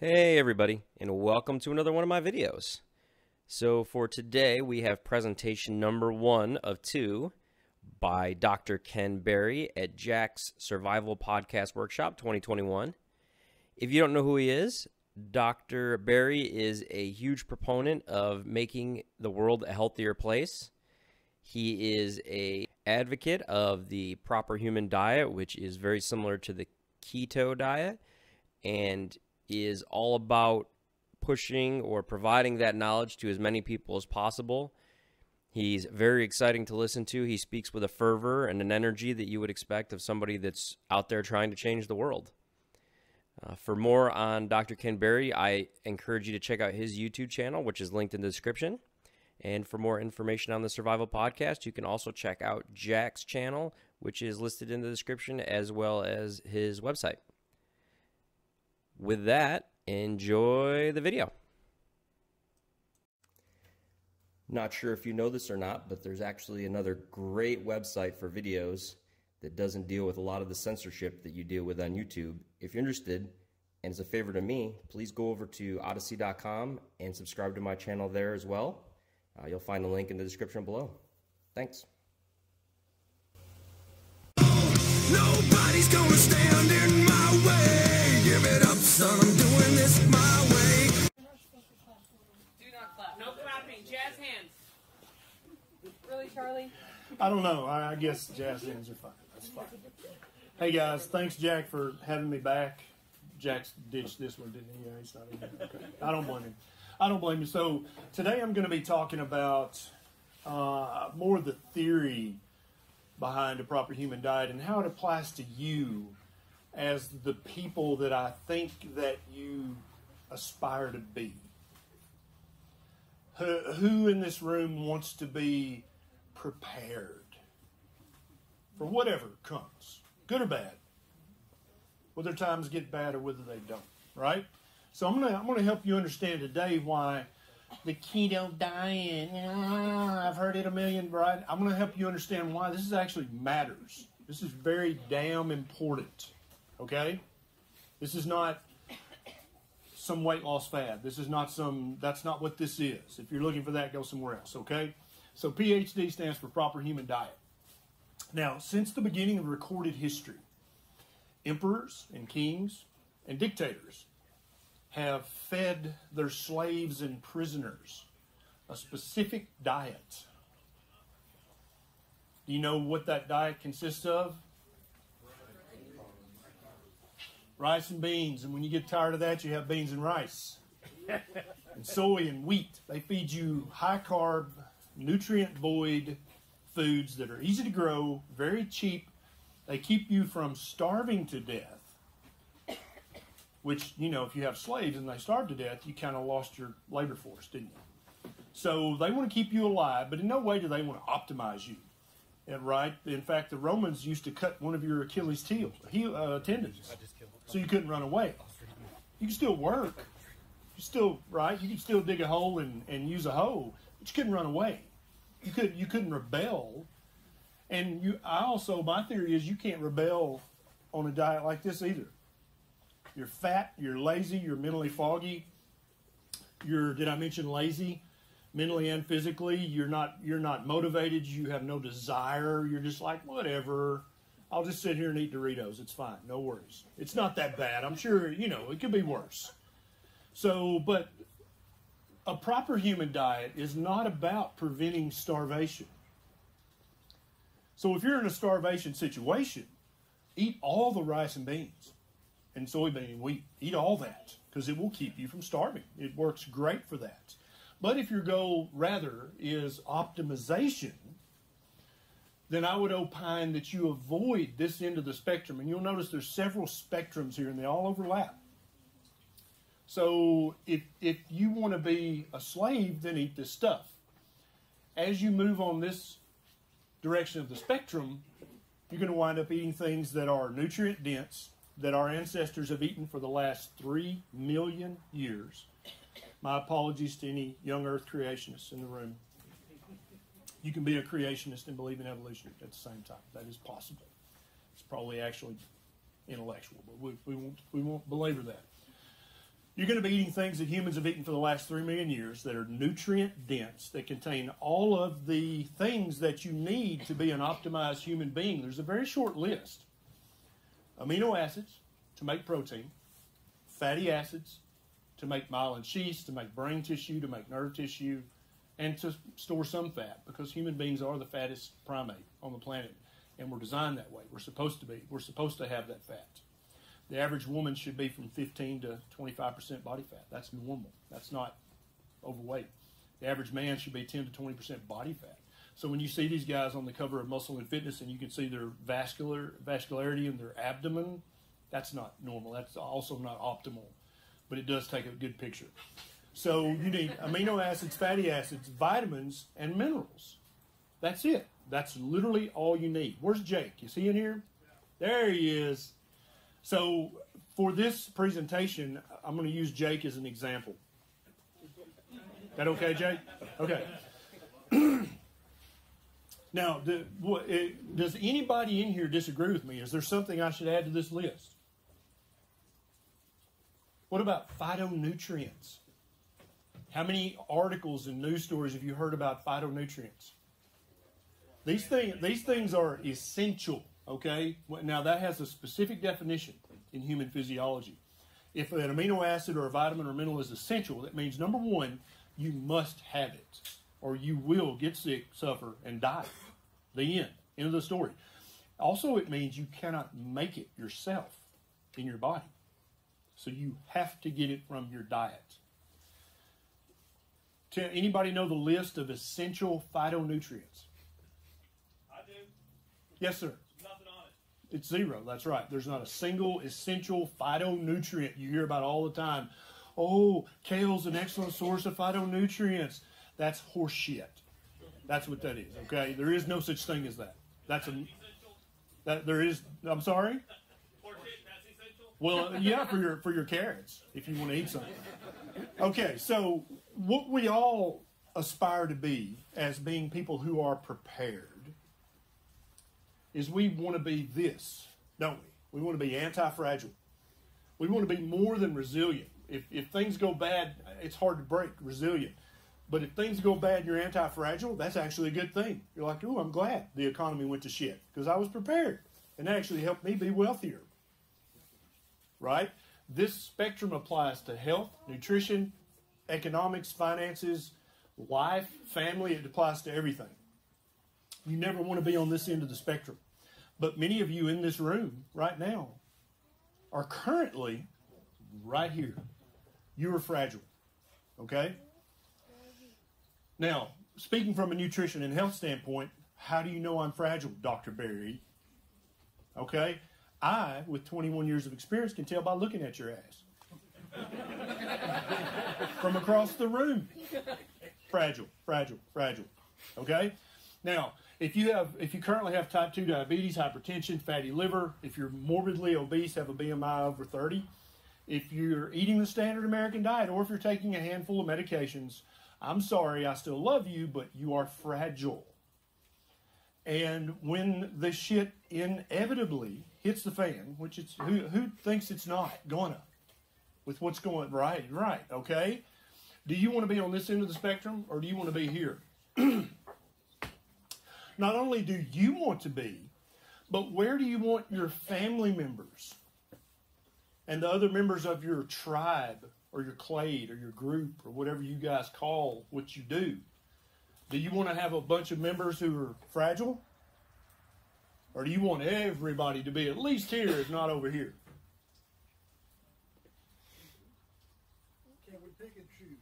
Hey everybody, and welcome to another one of my videos. So for today, we have presentation number 1 of 2 by Dr. Ken Berry at Jack's Survival Podcast Workshop 2021. If you don't know who he is, Dr. Berry is a huge proponent of making the world a healthier place. He is an advocate of the proper human diet, which is very similar to the keto diet, and is all about pushing or providing that knowledge to as many people as possible. He's very exciting to listen to. He speaks with a fervor and an energy that you would expect of somebody that's out there trying to change the world. For more on Dr. Ken Berry, I encourage you to check out his YouTube channel, which is linked in the description. And for more information on the Survival Podcast, you can also check out Jack's channel, which is listed in the description, as well as his website. With that, enjoy the video. Not sure if you know this or not, but there's actually another great website for videos that doesn't deal with a lot of the censorship that you deal with on YouTube. If you're interested, and it's a favor to me, please go over to odyssey.com and subscribe to my channel there as well. You'll find the link in the description below. Thanks. Nobody's gonna stand in my way. Give it up, son, I'm doing this my way. Do not clap. No clapping. Jazz hands. Really, Charlie? I don't know. I guess jazz hands are fine. That's fine. Hey guys, thanks Jack for having me back. Jack's ditched this one, didn't he? Yeah, he's not in here. Okay. I don't blame him. I don't blame you. So today I'm going to be talking about more of the theory behind a proper human diet and how it applies to you as the people that I think that you aspire to be. Who in this room wants to be prepared for whatever comes, good or bad, whether times get bad or whether they don't, right? So I'm gonna help you understand today why the keto diet, I've heard it a million, right? I'm gonna help you understand why this actually matters. This is very damn important, okay? This is not some weight loss fad. This is not that's not what this is. If you're looking for that, go somewhere else, okay? So PhD stands for proper human diet. Now, since the beginning of recorded history, emperors and kings and dictators have fed their slaves and prisoners a specific diet. Do you know what that diet consists of? Rice and beans. And when you get tired of that, you have beans and rice. And soy and wheat. They feed you high-carb, nutrient-void foods that are easy to grow, very cheap. They keep you from starving to death. Which, you know, if you have slaves and they starve to death, you kind of lost your labor force, didn't you? So they want to keep you alive, but in no way do they want to optimize you. Right? In fact, the Romans used to cut one of your Achilles' tendons so you couldn't run away. You can still work. You still, right? You can still dig a hole and use a hoe, but you couldn't run away. You couldn't rebel. And my theory is you can't rebel on a diet like this either. You're fat, you're lazy, you're mentally foggy. Did I mention lazy? Mentally and physically, you're not motivated, you have no desire, you're just like, whatever. I'll just sit here and eat Doritos. It's fine, no worries. It's not that bad. I'm sure, it could be worse. So, but a proper human diet is not about preventing starvation. So if you're in a starvation situation, eat all the rice and beans and soybean and wheat. Eat all that because it will keep you from starving. It works great for that. But if your goal rather is optimization, then I would opine that you avoid this end of the spectrum. And you'll notice there's several spectrums here and they all overlap. So if you want to be a slave, then eat this stuff. As you move on this direction of the spectrum, you're going to wind up eating things that are nutrient dense, that our ancestors have eaten for the last 3 million years. My apologies to any young earth creationists in the room. You can be a creationist and believe in evolution at the same time. That is possible. It's probably actually intellectual, but we won't belabor that. You're going to be eating things that humans have eaten for the last 3 million years that are nutrient dense, that contain all of the things that you need to be an optimized human being. There's a very short list. Amino acids to make protein, fatty acids to make myelin sheaths, to make brain tissue, to make nerve tissue, and to store some fat, because human beings are the fattest primate on the planet, and we're designed that way. We're supposed to be. We're supposed to have that fat. The average woman should be from 15 to 25% body fat. That's normal. That's not overweight. The average man should be 10 to 20% body fat. So when you see these guys on the cover of Muscle and Fitness and you can see their vascularity in their abdomen, that's not normal. That's also not optimal, but it does take a good picture. So you need amino acids, fatty acids, vitamins, and minerals. That's it. That's literally all you need. Where's Jake? Is he in here? There he is. So for this presentation, I'm going to use Jake as an example. That okay, Jake? Okay. Now, does anybody in here disagree with me? Is there something I should add to this list? What about phytonutrients? How many articles and news stories have you heard about phytonutrients? These things are essential, okay? Now, that has a specific definition in human physiology. If an amino acid or a vitamin or mineral is essential, that means, number one, you must have it, or you will get sick, suffer, and die. The end. End of the story. Also, it means you cannot make it yourself in your body. So you have to get it from your diet. Anybody know the list of essential phytonutrients? I do. Yes, sir. Nothing on it. It's zero. That's right. There's not a single essential phytonutrient you hear about all the time. Oh, kale's an excellent source of phytonutrients. That's horse shit. That's what that is, okay? There is no such thing as that. There is, I'm sorry? Horse shit, that's essential? Well, yeah, for your carrots, if you want to eat something. Okay, so what we all aspire to be as being people who are prepared is we want to be this, don't we? We want to be anti-fragile. We want to be more than resilient. If things go bad, it's hard to break, resilient. But if things go bad and you're anti-fragile, that's actually a good thing. You're like, oh, I'm glad the economy went to shit because I was prepared. And that actually helped me be wealthier. Right? This spectrum applies to health, nutrition, economics, finances, life, family. It applies to everything. You never want to be on this end of the spectrum. But many of you in this room right now are currently right here. You are fragile. Okay? Now, speaking from a nutrition and health standpoint, how do you know I'm fragile, Dr. Berry? Okay? I, with 21 years of experience, can tell by looking at your ass. From across the room. Fragile, fragile, fragile. Okay? Now, if you currently have type 2 diabetes, hypertension, fatty liver, if you're morbidly obese, have a BMI over 30, if you're eating the standard American diet, or if you're taking a handful of medications, I'm sorry, I still love you, but you are fragile. And when the shit inevitably hits the fan, which it's who thinks it's not gonna, with what's going right, okay? Do you want to be on this end of the spectrum, or do you want to be here? Not only do you want to be, but where do you want your family members and the other members of your tribe or your clade or your group or whatever you guys call what you do? Do you want to have a bunch of members who are fragile? Or do you want everybody to be at least here, if not over here? Can we pick and choose?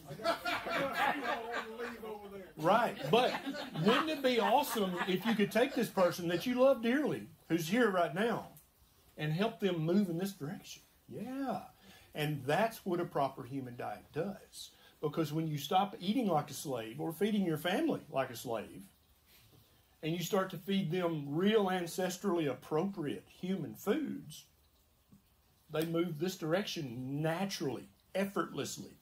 I got to leave over there. Right, but wouldn't it be awesome if you could take this person that you love dearly, who's here right now, and help them move in this direction? Yeah, and that's what a proper human diet does. Because when you stop eating like a slave or feeding your family like a slave, and you start to feed them real ancestrally appropriate human foods, they move this direction naturally, effortlessly,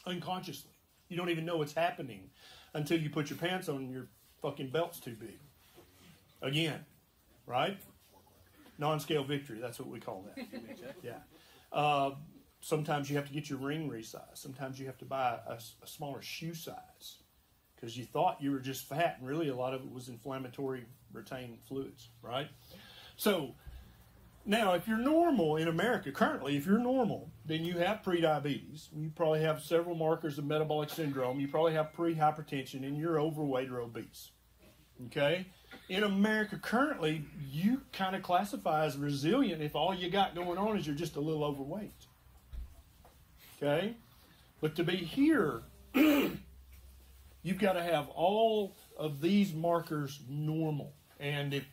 unconsciously. You don't even know what's happening until you put your pants on and your fucking belt's too big. Again, right? Non-scale victory, that's what we call that. Yeah. Sometimes you have to get your ring resized. Sometimes you have to buy a smaller shoe size because you thought you were just fat, and really a lot of it was inflammatory retained fluids, right? So now, if you're normal in America, currently, if you're normal, then you have prediabetes. You probably have several markers of metabolic syndrome. You probably have prehypertension, and you're overweight or obese. Okay? In America, currently, you kind of classify as resilient if all you got going on is you're just a little overweight. Okay? But to be here, you've got to have all of these markers normal. And if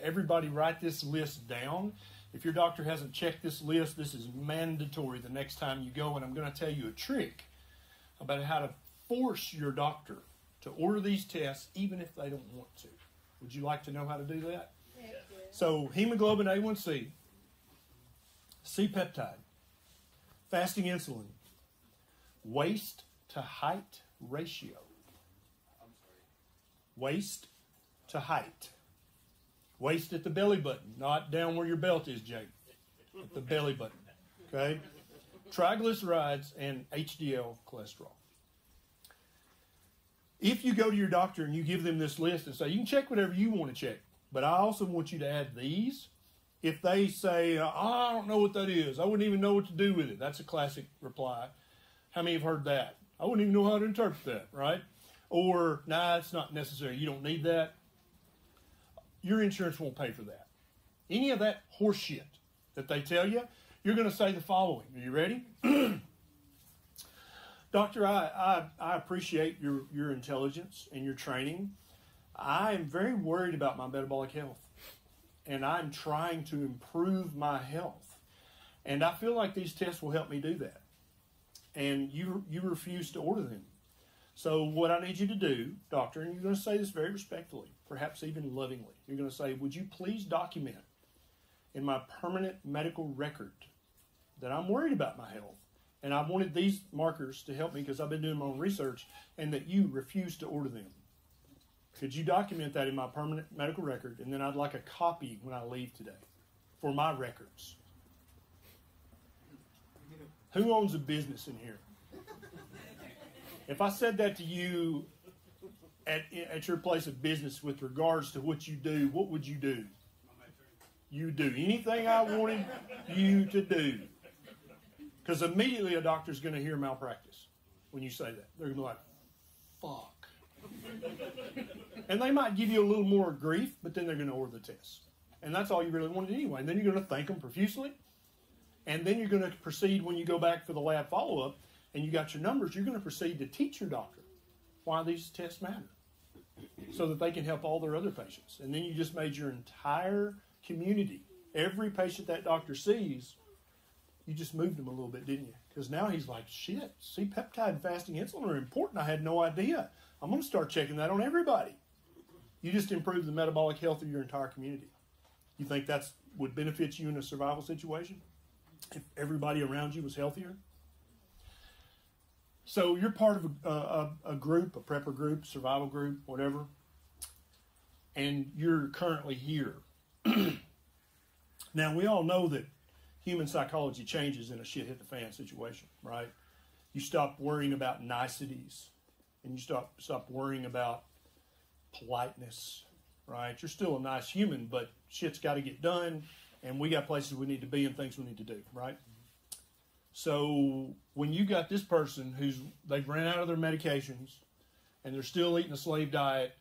everybody write this list down. If your doctor hasn't checked this list, this is mandatory the next time you go. And I'm going to tell you a trick about how to force your doctor to order these tests even if they don't want to. Would you like to know how to do that? Yeah. So hemoglobin A1C, C-peptide, fasting insulin, waist to height ratio. Waist to height. Waist at the belly button, not down where your belt is, Jake. At the belly button, okay? Triglycerides and HDL cholesterol. If you go to your doctor and you give them this list and say, you can check whatever you want to check, but I also want you to add these. If they say, I don't know what that is, I wouldn't even know what to do with it. That's a classic reply. How many have heard that? I wouldn't even know how to interpret that, right? Or, nah, it's not necessary. You don't need that. Your insurance won't pay for that. Any of that horse shit that they tell you, you're going to say the following. Are you ready? Doctor, I appreciate your intelligence and your training. I am very worried about my metabolic health, and I'm trying to improve my health. And I feel like these tests will help me do that. And you refuse to order them. So what I need you to do, doctor, and you're going to say this very respectfully, perhaps even lovingly. You're going to say, would you please document in my permanent medical record that I'm worried about my health, and I wanted these markers to help me because I've been doing my own research, and that you refuse to order them. Could you document that in my permanent medical record, and then I'd like a copy when I leave today for my records. Who owns a business in here? If I said that to you at your place of business with regards to what you do, what would you do? You do anything I wanted you to do. Because immediately a doctor's going to hear malpractice when you say that. They're going to be like, fuck. And they might give you a little more grief, but then they're going to order the test. And that's all you really wanted anyway. And then you're going to thank them profusely. And then you're going to proceed when you go back for the lab follow-up and you got your numbers, you're going to proceed to teach your doctor why these tests matter so that they can help all their other patients. And then you just made your entire community, every patient that doctor sees, you just moved them a little bit, didn't you? Because now he's like, shit, C-peptide and fasting insulin are important. I had no idea. I'm going to start checking that on everybody. You just improved the metabolic health of your entire community. You think that would benefit you in a survival situation? If everybody around you was healthier? So you're part of a group, a prepper group, survival group, whatever, and you're currently here. Now, we all know that human psychology changes in a shit-hit-the-fan situation, right? You stop worrying about niceties, and you stop worrying about politeness, right? You're still a nice human, but shit's got to get done, and we got places we need to be and things we need to do, right? So when you got this person they've ran out of their medications and they're still eating a slave diet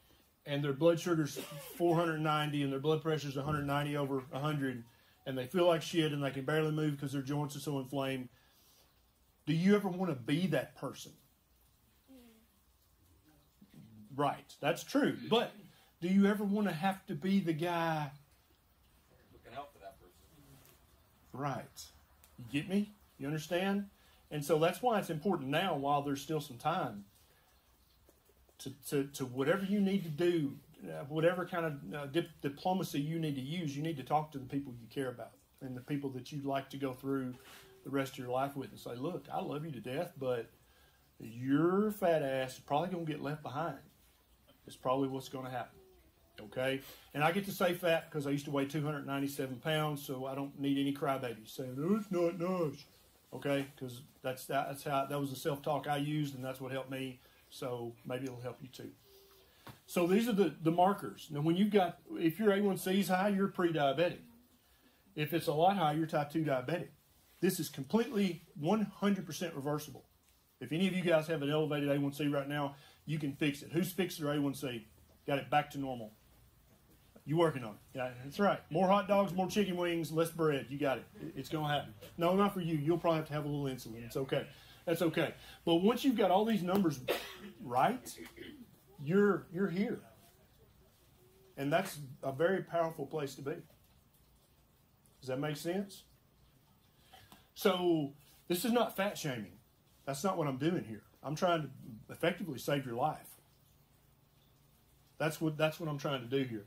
and their blood sugar's 490 and their blood pressure's 190 over 100 and they feel like shit and they can barely move because their joints are so inflamed, do you ever want to be that person? Right, that's true. But do you ever want to have to be the guy Looking out for that person. right? You get me? You understand? And so that's why it's important now, while there's still some time, to whatever you need to do, whatever kind of diplomacy you need to use, you need to talk to the people you care about and the people that you'd like to go through the rest of your life with and say, look, I love you to death, but your fat ass is probably going to get left behind. It's probably what's going to happen. Okay? And I get to say fat because I used to weigh 297 pounds, so I don't need any crybabies saying, oh, it's not nice. okay? Because that's how that was the self-talk I used, and that's what helped me. So maybe it'll help you too. So these are the markers. Now, when if your A1C is high, you're pre-diabetic. If it's a lot higher, you're type 2 diabetic. This is completely 100% reversible. If any of you guys have an elevated A1C right now, you can fix it. Who's fixed their A1C? Got it back to normal. You working on it. Yeah, that's right. More hot dogs, more chicken wings, less bread. You got it. It's going to happen. No, not for you. You'll probably have to have a little insulin. It's okay. That's okay. But once you've got all these numbers right, you're here. And that's a very powerful place to be. Does that make sense? So this is not fat shaming. That's not what I'm doing here. I'm trying to effectively save your life. That's what I'm trying to do here.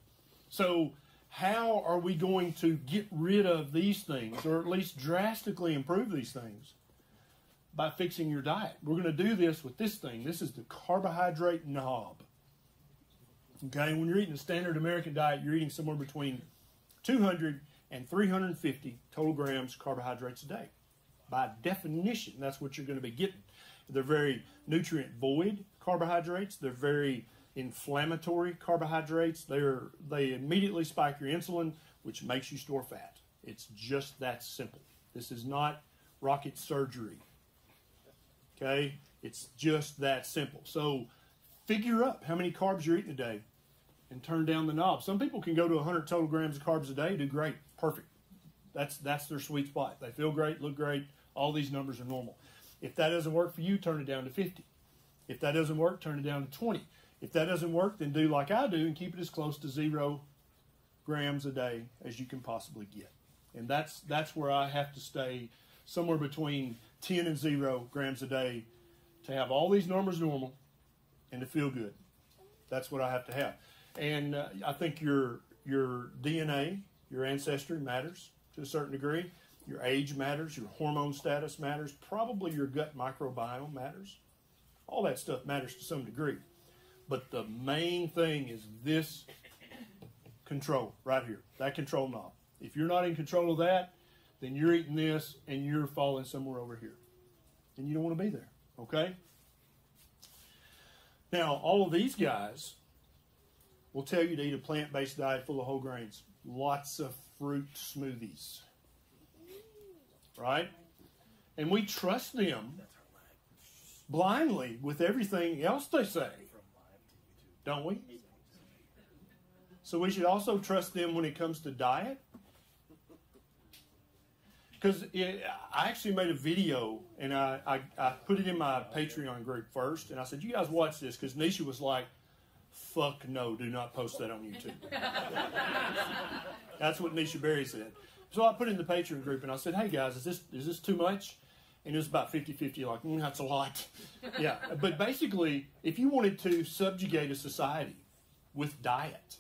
So how are we going to get rid of these things, or at least drastically improve these things? By fixing your diet. We're going to do this with this thing. This is the carbohydrate knob. Okay, when you're eating a standard American diet, you're eating somewhere between 200 and 350 total grams carbohydrates a day. By definition, that's what you're going to be getting. They're very nutrient void carbohydrates. They're very inflammatory carbohydrates. They immediately spike your insulin, which makes you store fat. It's just that simple. This is not rocket surgery. Okay? It's just that simple. So figure up how many carbs you're eating a day and turn down the knob. Some people can go to 100 total grams of carbs a day, do great, perfect. That's their sweet spot. They feel great, look great. All these numbers are normal. If that doesn't work for you, turn it down to 50. If that doesn't work, turn it down to 20. If that doesn't work, then do like I do and keep it as close to 0 grams a day as you can possibly get. And that's where I have to stay somewhere between 10 and 0 grams a day to have all these numbers normal and to feel good. That's what I have to have. And I think your DNA, your ancestry matters to a certain degree. Your age matters. Your hormone status matters. Probably your gut microbiome matters. All that stuff matters to some degree. But the main thing is this control right here, that control knob. If you're not in control of that, then you're eating this and you're falling somewhere over here. And you don't want to be there, okay? Now, all of these guys will tell you to eat a plant-based diet full of whole grains. Lots of fruit smoothies. Right? And we trust them blindly with everything else they say. Don't we? So we should also trust them when it comes to diet. Because I actually made a video, and I put it in my Patreon group first, and I said, you guys watch this, because Nisha was like, fuck no, do not post that on YouTube. That's what Nisha Berry said. So I put it in the Patreon group, and I said, hey guys, is this too much? And it was about 50-50, like, that's a lot. Yeah, but basically, if you wanted to subjugate a society with diet,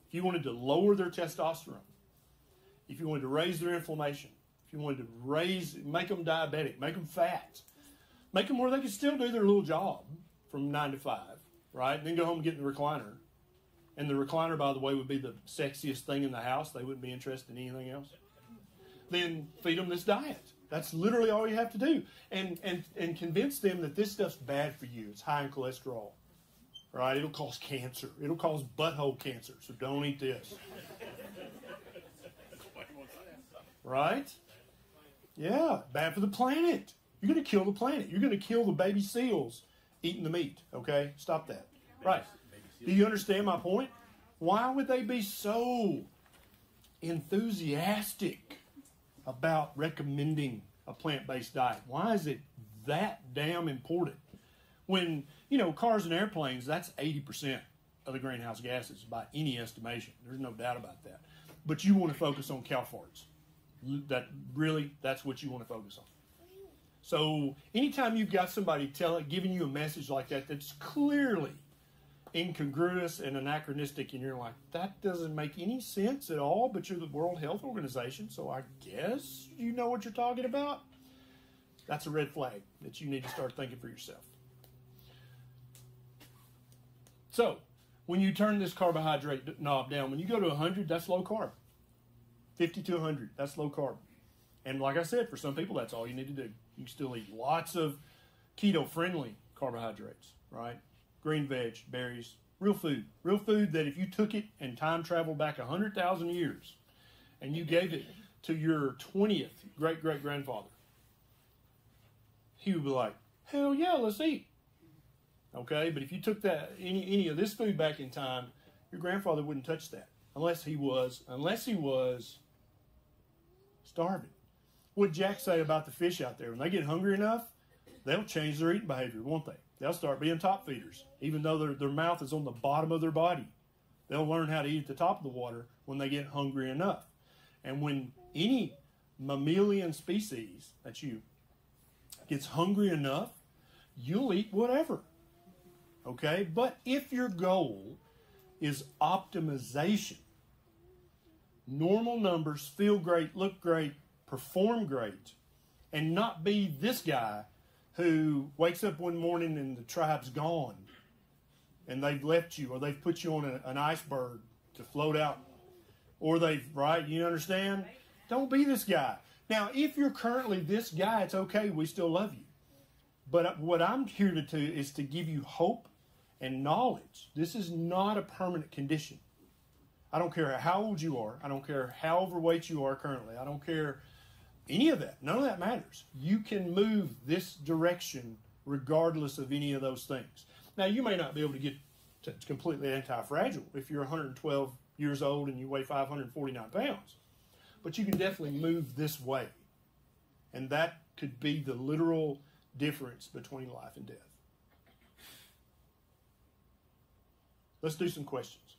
if you wanted to lower their testosterone, if you wanted to raise their inflammation, if you wanted to make them diabetic, make them fat, make them where they can still do their little job from 9 to 5, right? And then go home and get in the recliner. And the recliner, by the way, would be the sexiest thing in the house. They wouldn't be interested in anything else. Then feed them this diet. That's literally all you have to do. And convince them that this stuff's bad for you. It's high in cholesterol. Right? It'll cause cancer. It'll cause butthole cancer. So don't eat this. Right? Yeah. Bad for the planet. You're going to kill the planet. You're going to kill the baby seals eating the meat. Okay? Stop that. Right. Do you understand my point? Why would they be so enthusiastic about recommending a plant-based diet? Why is it that damn important? When, cars and airplanes, that's 80% of the greenhouse gases by any estimation. There's no doubt about that. But you want to focus on cow farts. That's what you want to focus on. So anytime you've got somebody giving you a message like that that's clearly incongruous and anachronistic, and you're like, that doesn't make any sense at all, but you're the World Health Organization, so I guess you know what you're talking about. That's a red flag that you need to start thinking for yourself. So, when you turn this carbohydrate knob down, when you go to 100, that's low carb. 50 to 100, that's low carb. And like I said, for some people, that's all you need to do. You can still eat lots of keto-friendly carbohydrates, right? Green veg, berries, real food. Real food that if you took it and time traveled back 100,000 years and you gave it to your 20th great-great-grandfather, he would be like, hell yeah, let's eat. Okay, but if you took that any of this food back in time, your grandfather wouldn't touch that unless he was starving. What did Jack say about the fish out there? When they get hungry enough, they'll change their eating behavior, won't they? They'll start being top feeders, even though their mouth is on the bottom of their body. They'll learn how to eat at the top of the water when they get hungry enough. And when any mammalian species, that's you, gets hungry enough, you'll eat whatever. Okay? But if your goal is optimization, normal numbers, feel great, look great, perform great, and not be this guy who wakes up one morning and the tribe's gone and they've left you, or they've put you on an iceberg to float out, or right? You understand? Don't be this guy. Now, if you're currently this guy, it's okay. We still love you. But what I'm here to do is to give you hope and knowledge. This is not a permanent condition. I don't care how old you are. I don't care how overweight you are currently. I don't care any of that. None of that matters. You can move this direction regardless of any of those things. Now, you may not be able to get to completely anti-fragile if you're 112 years old and you weigh 549 pounds. But you can definitely move this way. And that could be the literal difference between life and death. Let's do some questions.